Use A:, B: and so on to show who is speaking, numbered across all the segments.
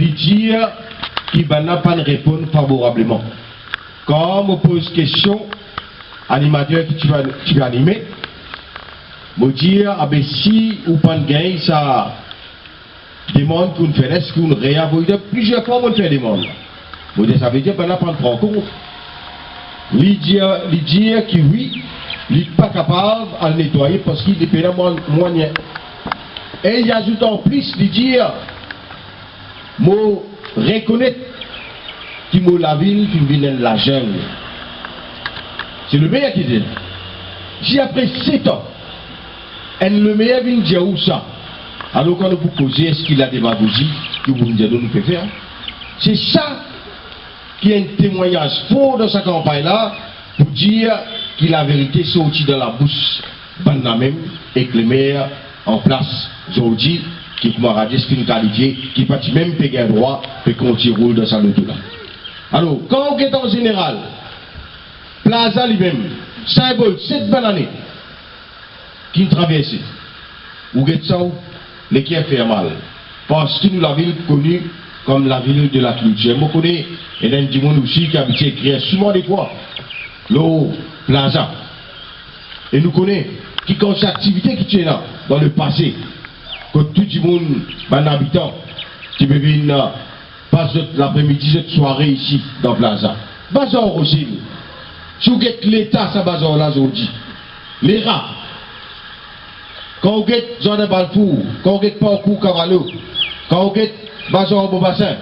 A: dire qu'il n'a pas de répondre favorablement. Quand on me pose question, animateur qui tu vas animer, me dire, ah ben si ou pas de gain, ça demande qu'on fait, est-ce qu'on réavoue plusieurs fois, on fait demande. Me dire, ça veut dire qu'on n'a pas de prendre compte. Lui dire que oui, il n'est pas capable de le nettoyer parce qu'il est moyen. Et il ajoute en plus, lui dire, moi reconnaître qu'il m'a la ville, qu'il vient de la jungle. C'est le meilleur qui dit. Si après 7 ans, le meilleur vient dire où ça, alors quand vous posez, est-ce qu'il a des démagogie que vous nous dites nous peut faire? C'est ça qui est un témoignage fort dans sa campagne-là pour dire que la vérité sortit dans la bouche de même et que le maire en place aujourd'hui qui m'a dit ce qu'il qualifié, qui peut même payer un droit et qu'on roule dans sa loto là. Alors, quand on est en général, Plaza lui-même, symbole 7 bananes qui traversent, ou get ça, les qui a fait mal. Parce que nous la ville connue comme la ville de la culture. Je connais, et il y a des gens aussi qui habitent écrire souvent des fois, l'eau, Plaza. Et nous connaissons qui quand cette activité qui tient là, dans le passé, que tout le monde, un habitant, qui peut venir passer l'après-midi, cette soirée ici, dans Plaza. Bazar aussi. Si vous êtes l'État, ça bazar là aujourd'hui. Les rats. Quand vous êtes Jean de Balfour, quand vous êtes Parcours Cavallo, quand vous êtes Bazar au Beaubassin,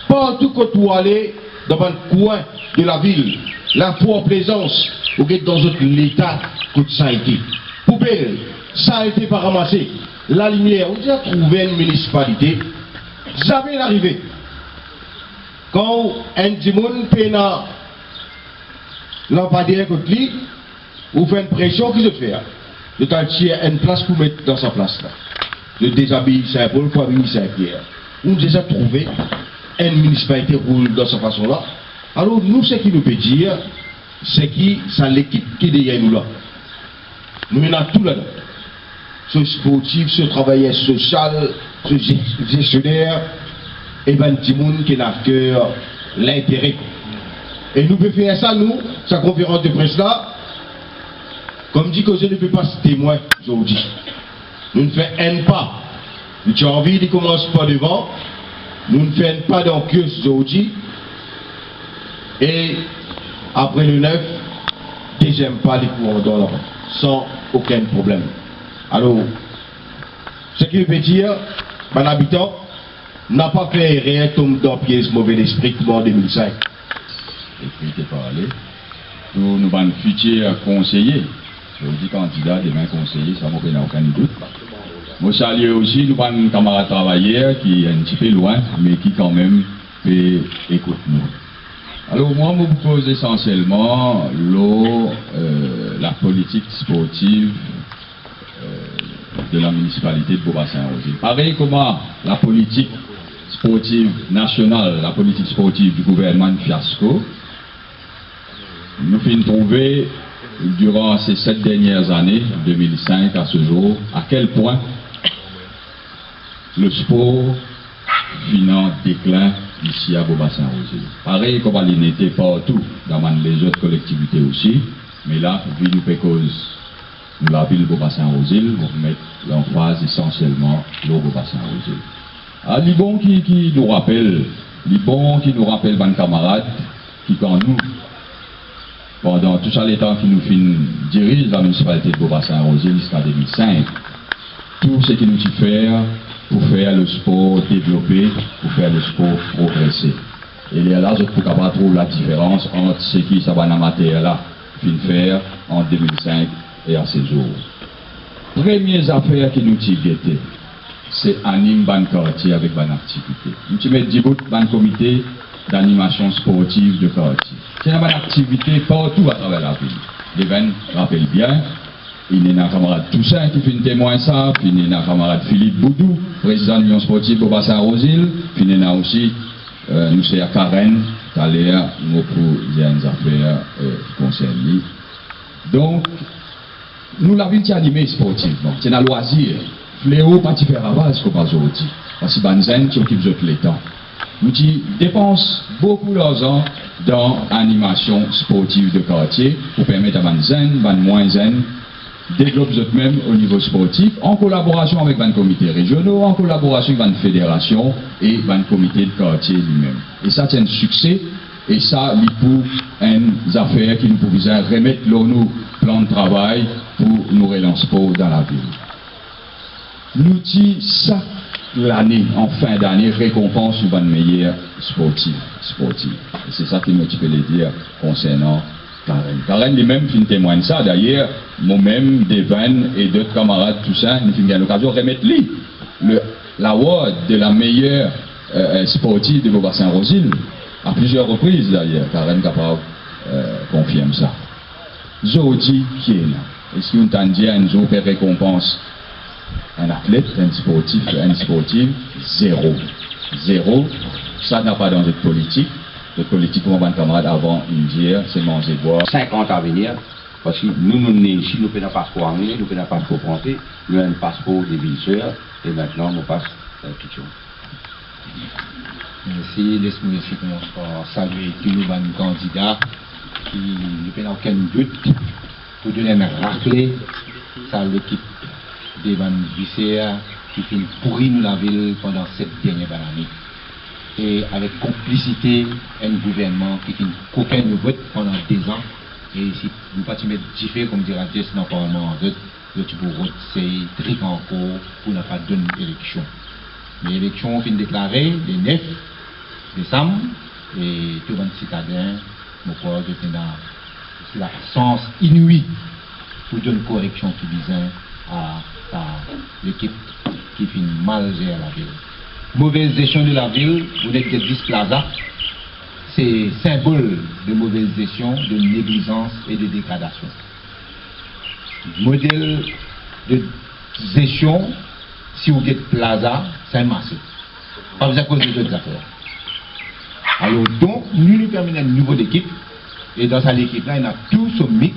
A: partout que vous allez dans un coin de la ville, la foi en plaisance, vous êtes dans l'État que ça a été. Poubelle, ça a été pas ramassé. La lumière, vous avez trouvé une municipalité, jamais l'arrivée. Quand un Dimoun peine lampadaire contre lui, vous faites une pression qui se fait. Le quartier a une place pour mettre dans sa place là. Le déshabille Saint-Paul, famille Saint-Pierre. Vous avez déjà trouvé une municipalité roule dans cette façon là. Alors nous, ce qui nous peut dire, c'est qui, c'est l'équipe qui est derrière nous là. Nous menons tout là-dedans. Ce sportif, ce travailleur social, ce gestionnaire, et ben petit monde qui a cœur l'intérêt. Et nous pouvons faire ça, nous, sa conférence de presse là, comme dit que je ne peux pas se témoin aujourd'hui. Nous ne faisons un pas. Nous avons envie de commencer par devant. Nous ne faisons pas d'enquête aujourd'hui. Et après le 9, deuxième pas de courant dans là, sans aucun problème. Alors, ce qui veut dire, un habitant n'a pas fait rien tomber dans pièce mauvais esprit comme en 2005.
B: Et puis, tu parlé. Nous avons futur conseiller. Je dis candidat, demain conseiller, ça n'a aucun doute. Moi, salue aussi, nous avons un camarade travailleur qui est un petit peu loin, mais qui quand même peut écouter nous. Alors, moi, je vous pose essentiellement la politique sportive de la municipalité de Beaubassin-Rosile. Pareil comment la politique sportive nationale, la politique sportive du gouvernement de fiasco, nous finissons trouver durant ces 7 dernières années, 2005 à ce jour, à quel point le sport finit en déclin ici à Beaubassin-Rosile. Pareil comme il n'était partout dans les autres collectivités aussi, mais là, vu nous cause la ville de Beaubassin-Rosile, on met l'emphase essentiellement le Beaubassin-Rosile. Ah, les bons qui nous rappellent, ban camarades, qui quand nous, pendant tout ça les temps qui nous dirigent la municipalité de Beaubassin-Rosile jusqu'à 2005, tout ce qui nous fait pour faire le sport développer, pour faire le sport progresser. Et là, je peux pas trouver la différence entre ce qui ça va en matière là, faire en 2005 et à ces jours. Premières affaires qui nous guettent, c'est anime ban quartier avec ban activité. Nous mettons 10 bouts ban comité d'animation sportive de quartier. C'est une activité partout à travers la ville. Les gens rappellent bien, il y a un camarade Toussaint qui fait un témoin ça, puis il y a un camarade Philippe Boudou, président de l'Union sportive au Bassin-Rosile, puis il y a aussi nous c'est à Karen, tout à l'heure, nous pour des affaires qui concernent lui. Donc, nous l'avons animé sportivement, c'est un loisir. Fléau, pas faire ravage comme aujourd'hui. Parce que Banzen, qui occupe de les temps. nous dépensons beaucoup d'argent dans l'animation sportive de quartier pour permettre à les jeunes, les moins jeunes, développer eux-mêmes au niveau sportif en collaboration avec les comités régionaux, en collaboration avec les fédérations et les comités de quartier lui-même. Et ça, c'est un succès. Et ça, il pour une affaire qui nous pouvons remettre nos plans de travail pour nous relancer dans la ville. Nous disons ça l'année, en fin d'année, récompense sur une meilleure sportive. Et c'est ça que nous peux le dire concernant Karen. Karen lui-même fin témoigne ça. D'ailleurs, moi-même, Devan et d'autres camarades, tout ça, nous avons eu l'occasion de remettre l'award de la meilleure sportive de Beaubassin-Rosil. À plusieurs reprises d'ailleurs, Karen capable confirme ça. Jodi qui est là. Est-ce qu'on t'a dit à une récompense un athlète, un sportif, zéro. Zéro. Ça n'a pas dans notre politique. Notre politique, comme mon camarade avant, il dit, c'est manger, boire.
C: 50 à venir, parce que nous sommes ici, nous avons un passeport anglais, nous avons un passeport français, nous avons un passeport des visiteurs, et maintenant, nous passons tout ça.
D: Merci. Laisse-moi aussi commencer par saluer tous nos candidats qui n'ont aucun doute pour donner un raclé à l'équipe des lycéens qui fait pourrir nous la ville pendant cette dernière année. Et avec complicité, un gouvernement qui fait aucun vote pendant 2 ans. Et si vous ne pouvez pas mettre différé, comme dira Jess, dans le Parlement, le type de vote, c'est très encore pour ne pas donner l'élection. Les élections ont été déclarées le 9 décembre et tout le monde citadin, mon corps de dans la sens inouïe pour donner une correction qui vise à l'équipe qui fait mal gérer la ville. Mauvaise gestion de la ville, vous n'êtes que 10 plazas, c'est symbole de mauvaise gestion, de négligence et de dégradation. Modèle de gestion, si vous êtes plaza, c'est un marché. Pas besoin de cause d'autres affaires. Alors donc, nous terminons une nouvelle équipe, et dans cette équipe-là, il y a tout ce mix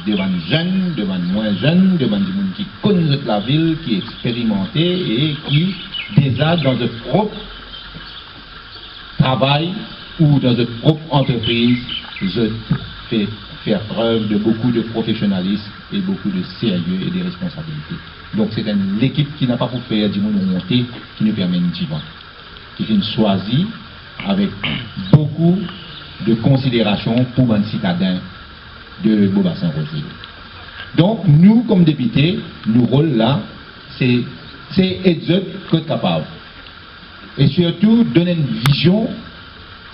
D: devant jeunes, devant moins jeunes, devant des gens qui connaissent la ville, qui expérimentent et qui déjà dans leur propre travail ou dans leur propre entreprise, je fais faire preuve de beaucoup de professionnalisme et beaucoup de sérieux et de responsabilité. Donc c'est une équipe qui n'a pas pour faire du monde monter, qui nous permet de vivre, qui est choisie avec beaucoup de considération pour les citadins de Beaubassin-Rosil. Donc nous, comme députés, nos rôles là, c'est être capable. Et surtout donner une vision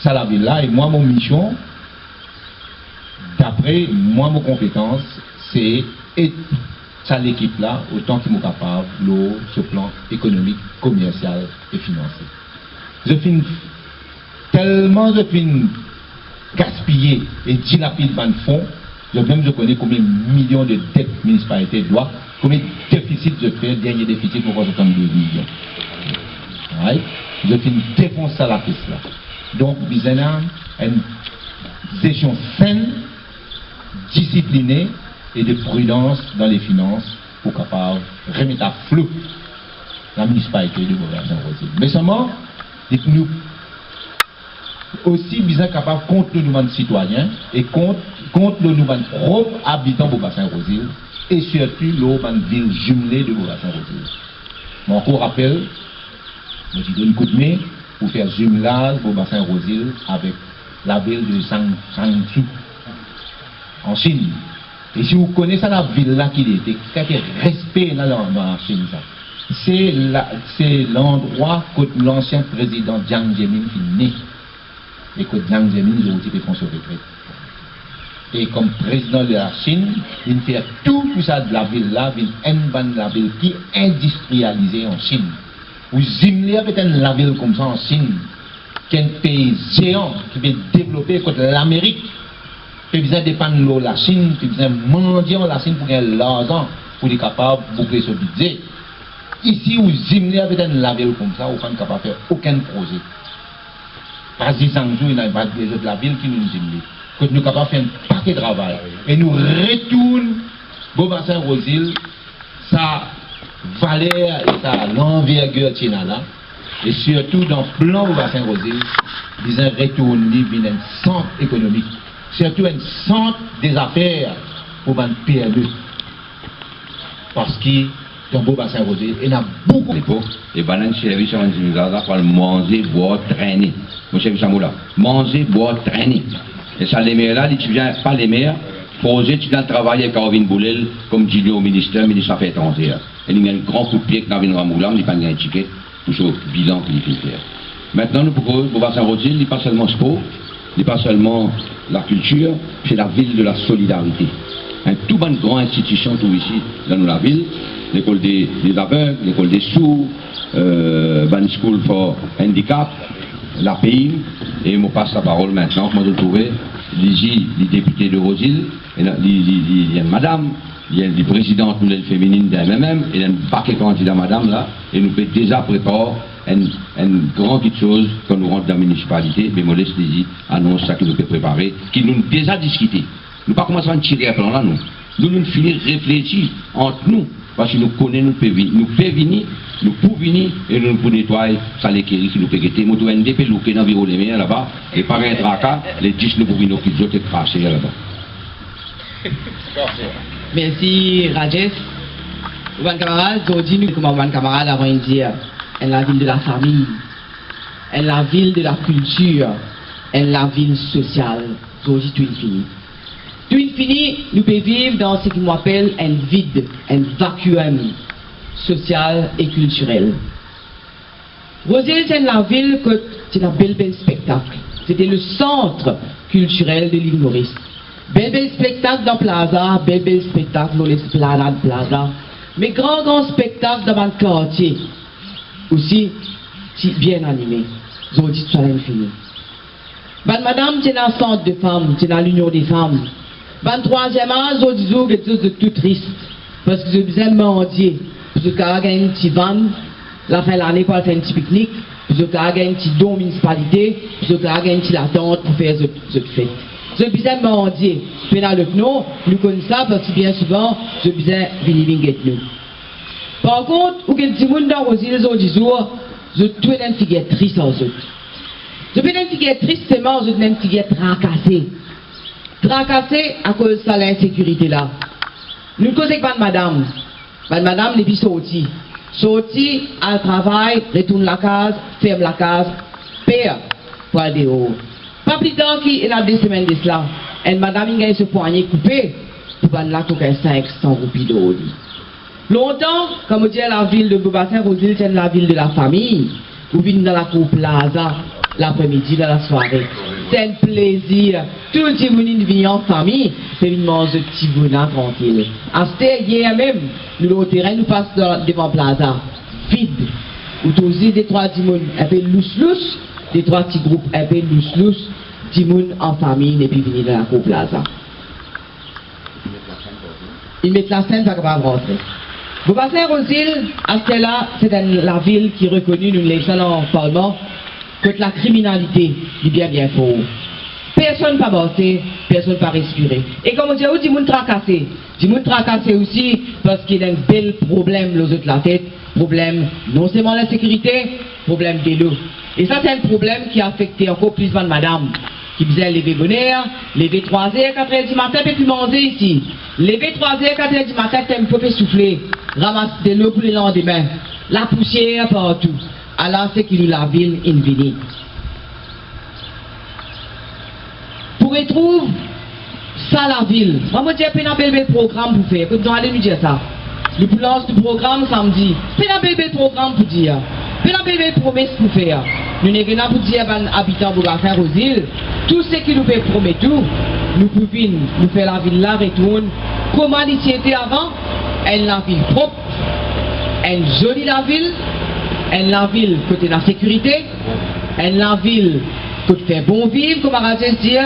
D: à la ville là. Et moi, mon mission, d'après moi, mon compétence, c'est être à l'équipe là, autant qu'ils sont capables, sur le plan économique, commercial et financier. Je finis tellement gaspiller et dilapider dans le fond, je connais combien de millions de dettes municipalités doivent, combien de déficits je fais, dernier déficit pour 62 millions. Right? Je finis défoncer la piste là. Donc, bizarrement, une gestion saine, disciplinée et de prudence dans les finances pour capable remettre à flot la municipalité de Beaubassin-Rosil. Mais seulement, dites-nous aussi bien capable contre le nouveau citoyen et contre le nouveau propre habitant de Beaubassin-Rosil et surtout le ville jumelée de Beaubassin-Rosil. Mon encore rappel, je donne un coup de main pour faire jumelage Beaubassin-Rosil avec la ville de Shangzhou en Chine. Et si vous connaissez la ville là qu'il était, quel respect dans la Chine, c'est l'endroit où l'ancien président Jiang Zemin est né. Et que Jiang Zemin a aussi fait son retraite. Et comme président de la Chine, il fait tout ça de la ville là, la ville qui est industrialisée en Chine. Vous imaginez avec la ville comme ça en Chine, qui est un pays géant qui veut développer contre l'Amérique. Puis vous dépendre de la Chine, puis vous mendier la Chine pour gagner l'argent, pour être capable de boucler ce budget. Ici, vous imaginez avec la ville comme ça, vous n'êtes pas capable de faire aucun projet. Parce que Shangzhou, il n'y a pas de la ville qui nous immine. Que nous sommes capables de faire un paquet de travail. Et nous retournons Beaubassin-Rosil, sa valeur et sa l'envergure là, et surtout dans le plan au bassin rosé, ils ont retourné vers un centre économique, surtout un centre des affaires pour un PME. Parce que dans le bassin rosé, il y a beaucoup
C: d'époque. Et banane service à un pour manger, boire, traîner. Mon chef Samoula, manger, boire, traîner. Et ça, les maires là, tu viens pas les maires, poser, tu viens travailler avec Corvin Boulel, comme dit au ministère des Affaires étrangères. Et il y a un grand coup de pied que Corvin Ramoula, il n'y a pas un ticket pour ce bilan qu'il fait faire. Maintenant, nous proposons, pour bassin rosé, il n'y a pas seulement sport, il n'y a pas seulement la culture, c'est la ville de la solidarité. Un tout bonne grande institution tout ici dans la ville, l'école des aveugles, l'école des sourds, Ban School for Handicap, la pays, et je passe la parole maintenant, moi je trouvais, les députés de Rosil, il y a une madame, il y a une présidente féminine de MMM, il y a un paquet de candidats madame là, et nous pouvons déjà préparer une grande chose quand nous rentrons dans la municipalité, mais modeste annonce ça que nous pouvons préparer, qui nous déjà discuté. Nous ne pas commencer à tirer à plan là, nous. Nous finir réfléchir entre nous, parce que nous connaissons, nous pouvons venir, nous pouvons venir et nous pouvons nettoyer ça les qui nous peut guetter. Nous devons NDP louquer dans les mains là-bas, et par un tracas, les 10 nous pouvons nous qu'ils ont été crachés là-bas.
E: Merci Rajesh. Mon camarade, aujourd'hui, nous comme mon camarade avant de dire, elle est la ville de la famille, elle est la ville de la culture, elle est la ville sociale. Aujourd'hui, tout est fini. Tout infini, nous pouvons vivre dans ce qu'on appelle un vide, un vacuum social et culturel. Rosil, c'est la ville que c'est un bel spectacle. C'était le centre culturel de l'île Maurice. Bel spectacle dans Plaza, bel spectacle dans l'esplanade Plaza. Mais grand spectacle dans le quartier. Aussi, si bien animé. Aujourd'hui, tout ça infini. Madame, c'est dans le centre des femmes, c'est dans l'union des femmes. 23e âge, je dis quelque chose de tout triste. Parce que je besoin mendier. Parce que quand il y a une petite vanne, la fin de l'année, pour faire un petit pique-nique. Parce que quand il y a une petite don municipalité. Parce que quand il y a une petite attente pour faire cette fête. Je besoin mendier. Puis dans le nom, nous connaissons ça parce que bien souvent, je besoin venir nous. Par contre, où que les gens dans Rosil les autres jours, je trouve une figure triste en eux. Je fais une figure tristement, je trouve une figure tracassée. Tracassé à cause de l'insécurité là. Nous causons avec madame. Madame, les puis sorti. Sorti, à travail, retourne la case, ferme la case, père, pour aller dehors. Pas plus tard qu'il y a 2 semaines de cela. Et madame, il a ce poignet coupé, pour prendre là, 500 roupies d'eau. Longtemps, comme on dit, la ville de Beaubassin-Rosil, c'est la ville de la famille. Vous venez dans la cour Plaza, l'après-midi, dans la soirée. C'est un plaisir. Tout le monde vient en famille, c'est une mange de petits bonheur tranquille. À ce hier même, nous, au terrain, nous passons devant Plaza. Vide. Où tous des 3 timons un peu lousse-lousse, des 3 petits groupes un peu lousse-lousse, timons en famille, et puis venir dans la cour Plaza. Ils mettent la scène, ça ne va pas rentrer. Beaubassin-Rosil, à ce là, c'est la ville qui est reconnue, nous l'élection en Parlement, contre la criminalité du bien fort. Personne ne peut bosser, personne ne peut respirer. Et comme on dit, du monde tracassé. Du monde tracassé aussi parce qu'il y a un bel problème aux autres la tête. Problème non seulement de la sécurité, problème de l'eau. Et ça, c'est un problème qui a affecté encore plus de madame. Qui faisait lever bonheur, lever 3h, 4h du matin, et puis manger ici. Lever 3h, 4h du matin, t'aimes peu souffler. Ramasser de l'eau pour le lendemain. La poussière partout. Alors, c'est qu'il la ville infinie. Pour retrouver ça la ville. Moi, je dis, il y a un bel programme pour faire. Quand allez nous dire ça. Le lance du programme samedi. Il y a un bel programme pour dire. Il y a une belle promesse pour faire. Nous n'avons pas pour dire aux habitants de Beaubassin-Rosil, tout ce qui nous fait promettre, nous pouvons nous faire la ville là, retourne. Comment elle était avant? Elle la ville propre, elle jolie la ville, elle la ville côté de la sécurité, elle la ville côté fait bon vivre, comme Rajesh dit,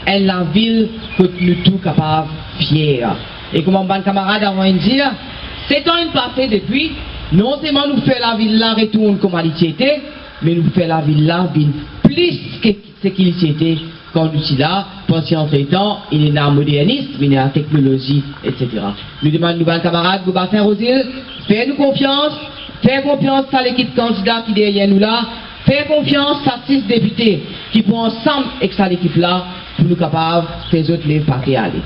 E: elle la ville côté nous tout capable, fier. Et comme mon camarade avant de dire, c'est temps passé depuis. Non seulement nous fait la ville là retourne comme elle était, mais nous fait la ville là plus que ce qu'il était quand nous sommes là, parce qu'entre temps, il est dans le modernisme, il est dans la technologie, etc. Nous demandons nos camarades de Beaubassin-Rosil, faites-nous confiance, Faire confiance à l'équipe candidat qui est derrière nous là. Faire confiance à 6 députés qui vont ensemble avec ça l'équipe là pour nous capables de faire autres les parquets aller.